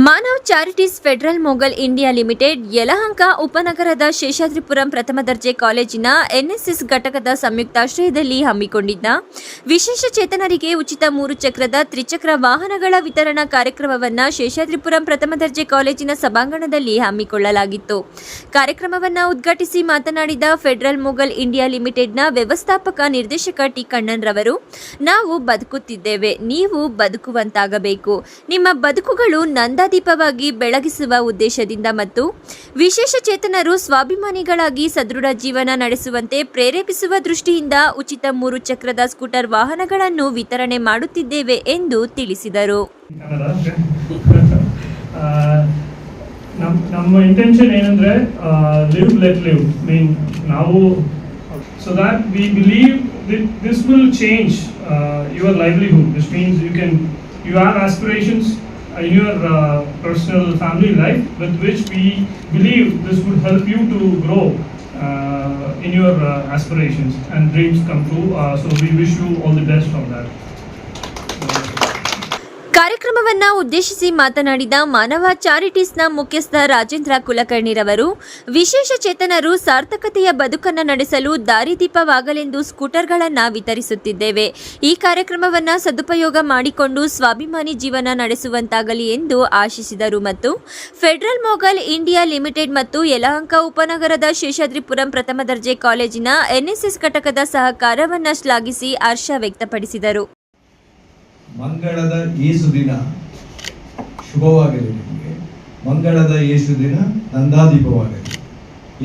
ಮಾನವ್ charities federal Mughal India limited Yelahanka ಉಪನಗರದ ಶೇಷಾದ್ರಿಪುರಂ ಪ್ರಥಮ ದರ್ಜೆ ಕಾಲೇಜಿನ ಎನ್ಎಸ್ಎಸ್ ಘಟಕದ ಸಂಯುಕ್ತಾಶ್ರಯದಲ್ಲಿ ಹಮ್ಮಿಕೊಂಡಿದ್ದ ವಿಶೇಷ ಚೇತನರಿಗೆ ಉಚಿತ 3 ಚಕ್ರದ ತ್ರಿಚಕ್ರ ವಾಹನಗಳ ವಿತರಣಾ ಕಾರ್ಯಕ್ರಮವನ್ನು ಶೇಷಾದ್ರಿಪುರಂ ಪ್ರಥಮ ದರ್ಜೆ ಕಾಲೇಜಿನ ಸಭಾಂಗಣದಲ್ಲಿ ಹಮ್ಮಿಕೊಳ್ಳಲಾಗಿತ್ತು. ಕಾರ್ಯಕ್ರಮವನ್ನು ಉದ್ಘಾಟಿಸಿ ಮಾತನಾಡಿದ ಫೆಡರಲ್ ಮೊಘಲ್ ಇಂಡಿಯಾ ಲಿಮಿಟೆಡ್ನ ವ್ಯವಸ್ಥಾಪಕ ನಿರ್ದೇಶಕ ಟಿ ಕಣ್ಣನ್ ರವರು, ನಾವು ಬದುಕುತ್ತಿದ್ದೇವೆ, ನೀವು ಬದುಕುವಂತಾಗಬೇಕು. ನಿಮ್ಮ ಬದುಕುಗಳು ನಂದಾದೀಪವಾಗಿ ಬೆಳಗಿಸುವ ಉದ್ದೇಶದಿಂದ ಮತ್ತು ವಿಶೇಷ ಚೇತನರು ಸ್ವಾಭಿಮಾನಿಗಳಾಗಿ ಸದೃಢ ಜೀವನ ನಡೆಸುವಂತೆ ಪ್ರೇರೇಪಿಸುವ ದೃಷ್ಟಿಯಿಂದ ಉಚಿತ 3 ಚಕ್ರದ ಸ್ಕೂಟರ್ ವಾಹನಗಳನ್ನು ವಿತರಣೆ ಮಾಡುತ್ತಿದ್ದೇವೆ ಎಂದು ತಿಳಿಸಿದರು. ನಮ್ಮ ಇಂಟೆನ್ಷನ್ ಏನಂದ್ರೆ ಲಿವ್ ಲೆಟ್ ಲಿವ್ ಮೀನ್ ನಾವು so that we believe that this will change your livelihood. This means you have aspirations in your personal family life with which we believe this would help you to grow in your aspirations and dreams come true. So we wish you all the best from that. ಕಾರ್ಯಕ್ರಮವನ್ನು ಉದ್ದೇಶಿಸಿ ಮಾತನಾಡಿದ ಮಾನವ ಚಾರಿಟೀಸ್ನ ಮುಖ್ಯಸ್ಥ ರಾಜೇಂದ್ರ ಕುಲಕರ್ಣಿರವರು, ವಿಶೇಷ ಚೇತನರು ಸಾರ್ಥಕತೆಯ ಬದುಕನ್ನು ನಡೆಸಲು ದಾರಿದೀಪವಾಗಲೆಂದು ಸ್ಕೂಟರ್ಗಳನ್ನು ವಿತರಿಸುತ್ತಿದ್ದೇವೆ. ಈ ಕಾರ್ಯಕ್ರಮವನ್ನು ಸದುಪಯೋಗ ಮಾಡಿಕೊಂಡು ಸ್ವಾಭಿಮಾನಿ ಜೀವನ ನಡೆಸುವಂತಾಗಲಿ ಎಂದು ಆಶಿಸಿದರು ಮತ್ತು ಫೆಡರಲ್ ಮೊಘಲ್ ಇಂಡಿಯಾ ಲಿಮಿಟೆಡ್ ಮತ್ತು ಯಲಹಂಕ ಉಪನಗರದ ಶೇಷಾದ್ರಿಪುರಂ ಪ್ರಥಮ ದರ್ಜೆ ಕಾಲೇಜಿನ ಎನ್ಎಸ್ಎಸ್ ಘಟಕದ ಸಹಕಾರವನ್ನು ಶ್ಲಾಘಿಸಿ ಹರ್ಷ ವ್ಯಕ್ತಪಡಿಸಿದರು. ಮಂಗಳದ ಯೇಸು ದಿನ ಶುಭವಾಗಲಿ ನಿಮಗೆ. ಮಂಗಳದ ಯೇಸು ದಿನ ನಂದಾದೀಪವಾಗಲಿ.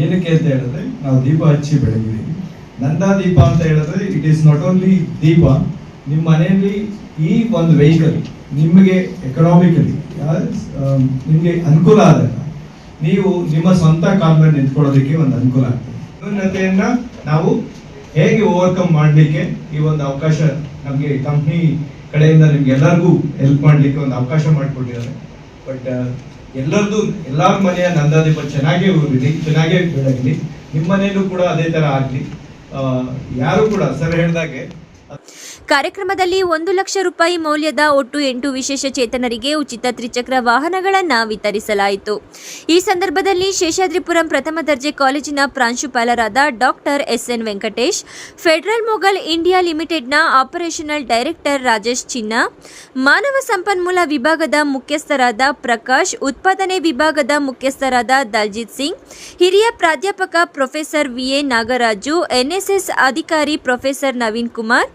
ಏನಕ್ಕೆ ಅಂತ ಹೇಳಿದ್ರೆ ನಾವು ದೀಪ ಹಚ್ಚಿ ಬೆಳಗಿದ್ದೀವಿ. ನಂದಾದೀಪ ಅಂತ ಹೇಳಿದ್ರೆ ಇಟ್ ಈಸ್ ನಾಟ್ ಓನ್ಲಿ ದೀಪ, ನಿಮ್ಮ ಮನೆಯಲ್ಲಿ ಈ ಒಂದು ವೆಹಿಕಲ್ ನಿಮಗೆ ಎಕನಾಮಿಕಲಿ ನಿಮಗೆ ಅನುಕೂಲ ಆದಾಗ ನೀವು ನಿಮ್ಮ ಸ್ವಂತ ಕಾಲ ಮೇಲೆ ನಿಂತ್ಕೊಳ್ಳೋದಕ್ಕೆ ಒಂದು ಅನುಕೂಲ ಆಗ್ತದೆ. ನ್ಯೂನತೆಯನ್ನ ನಾವು ಹೇಗೆ ಓವರ್ಕಮ್ ಮಾಡಲಿಕ್ಕೆ ಈ ಒಂದು ಅವಕಾಶ ನಮಗೆ ಕಂಪ್ನಿ ಕಡೆಯಿಂದ ನಿಮ್ಗೆ ಎಲ್ಲರಿಗೂ ಹೆಲ್ಪ್ ಮಾಡ್ಲಿಕ್ಕೆ ಒಂದು ಅವಕಾಶ ಮಾಡಿಕೊಟ್ಟಿದ್ದಾರೆ. ಬಟ್ ಎಲ್ಲರ ಮನೆಯ ನಂದಾದೀಪ ಚೆನ್ನಾಗೇ ಉರಿಲಿ, ಚೆನ್ನಾಗೇ ಬೆಳಗಲಿ. ನಿಮ್ಮ ಮನೆಯಲ್ಲೂ ಕೂಡ ಅದೇ ತರ ಆಗ್ಲಿ. ಯಾರು ಕೂಡ ಸರ್ ಹೇಳಿದಾಗೆ ಕಾರ್ಯಕ್ರಮದಲ್ಲಿ 1 ಲಕ್ಷ ರೂಪಾಯಿ ಮೌಲ್ಯದ ಒಟ್ಟು 8 ವಿಶೇಷ ಚೇತನರಿಗೆ ಉಚಿತ ತ್ರಿಚಕ್ರ ವಾಹನಗಳನ್ನು ವಿತರಿಸಲಾಯಿತು. ಈ ಸಂದರ್ಭದಲ್ಲಿ ಶೇಷಾದ್ರಿಪುರಂ ಪ್ರಥಮ ದರ್ಜೆ ಕಾಲೇಜಿನ ಪ್ರಾಂಶುಪಾಲರಾದ doctor S N Venkatesh, Federal Mughal India ಲಿಮಿಟೆಡ್ನ ಆಪರೇಷನಲ್ ಡೈರೆಕ್ಟರ್ ರಾಜೇಶ್ ಚಿನ್ನ, ಮಾನವ ಸಂಪನ್ಮೂಲ ವಿಭಾಗದ ಮುಖ್ಯಸ್ಥರಾದ ಪ್ರಕಾಶ್, ಉತ್ಪಾದನೆ ವಿಭಾಗದ ಮುಖ್ಯಸ್ಥರಾದ ದಲ್ಜಿತ್ ಸಿಂಗ್, ಹಿರಿಯ ಪ್ರಾಧ್ಯಾಪಕ ಪ್ರೊಫೆಸರ್ ವಿಎ ನಾಗರಾಜು, ಎನ್ಎಸ್ಎಸ್ ಅಧಿಕಾರಿ ಪ್ರೊಫೆಸರ್ ನವೀನ್ ಕುಮಾರ್,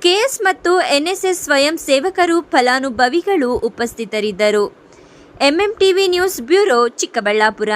ಕೆಎಸ್ ಮತ್ತು ಎನ್ಎಸ್ಎಸ್ ಸ್ವಯಂ ಸೇವಕರು, ಫಲಾನುಭವಿಗಳು ಉಪಸ್ಥಿತರಿದ್ದರು. MMTV news bureau, Chikkaballapur.